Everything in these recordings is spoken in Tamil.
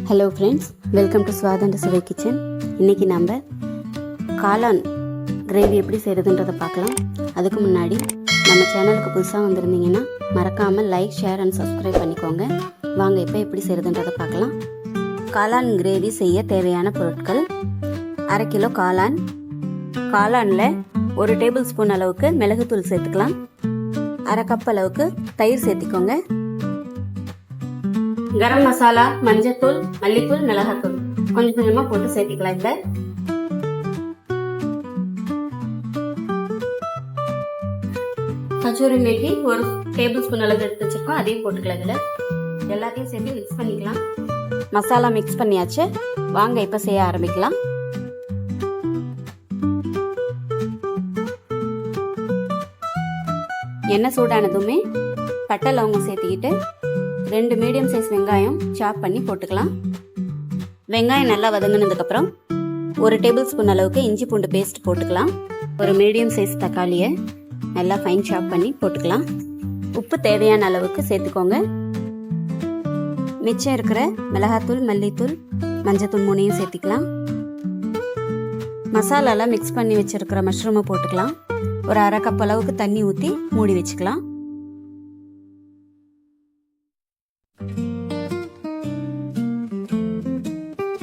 ஹலோ ஃப்ரெண்ட்ஸ், வெல்கம் டு ஸ்வாதண்ட சுவை கிச்சன். இன்றைக்கி நம்ம காளான் கிரேவி எப்படி செய்கிறதுன்றதை பார்க்கலாம். அதுக்கு முன்னாடி நம்ம சேனலுக்கு புதுசாக வந்திருந்தீங்கன்னா மறக்காமல் லைக், ஷேர் அண்ட் சப்ஸ்கிரைப் பண்ணிக்கோங்க. வாங்க இப்போ எப்படி செய்கிறதுன்றதை பார்க்கலாம். காளான் கிரேவி செய்ய தேவையான பொருட்கள்: 1/2 கிலோ காளான். காளானில் 1 டேபிள் ஸ்பூன் அளவுக்கு மிளகுத்தூள் சேர்த்துக்கலாம். 1/2 கப் அளவுக்கு தயிர் சேர்த்திக்கோங்க. கரம் மசாலா, மஞ்சத்தூள், மல்லித்தூள், மிளகாத்தூள் கொஞ்சம் கொஞ்சமா போட்டு சேர்த்திக்கலாம். இந்த கச்சூரி மேத்தி 1 டேபிள் ஸ்பூன் அளவு எடுத்து வச்சிருக்கோம், அதையும் போட்டுக்கலாம். இதுல எல்லாத்தையும் சேர்த்து மிக்ஸ் பண்ணிக்கலாம். மசாலா மிக்ஸ் பண்ணியாச்சு. வாங்க இப்ப செய்ய ஆரம்பிக்கலாம். எண்ணெய் சூடானதுமே பட்டை லவங்கம் சேர்த்துக்கிட்டு 2 மீடியம் சைஸ் வெங்காயம் சாப் பண்ணி போட்டுக்கலாம். வெங்காயம் நல்லா வதங்கினதுக்கப்புறம் 1 டேபிள் ஸ்பூன் அளவுக்கு இஞ்சி பூண்டு பேஸ்ட் போட்டுக்கலாம். ஒரு மீடியம் சைஸ் தக்காளியை நல்லா ஃபைன் சாப் பண்ணி போட்டுக்கலாம். உப்பு தேவையான அளவுக்கு சேர்த்துக்கோங்க. மிச்சம் இருக்கிற மிளகாத்தூள், மல்லித்தூள், மஞ்சத்தூள் 3ஐயும் சேர்த்துக்கலாம். மசாலாலாம் மிக்ஸ் பண்ணி வச்சிருக்கிற மஷ்ரூமை போட்டுக்கலாம். ஒரு 1/2 கப் அளவுக்கு தண்ணி ஊற்றி மூடி வச்சுக்கலாம்.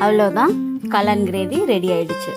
அவ்வளோதான், காளான் கிரேவி ரெடி ஆயிடுச்சு.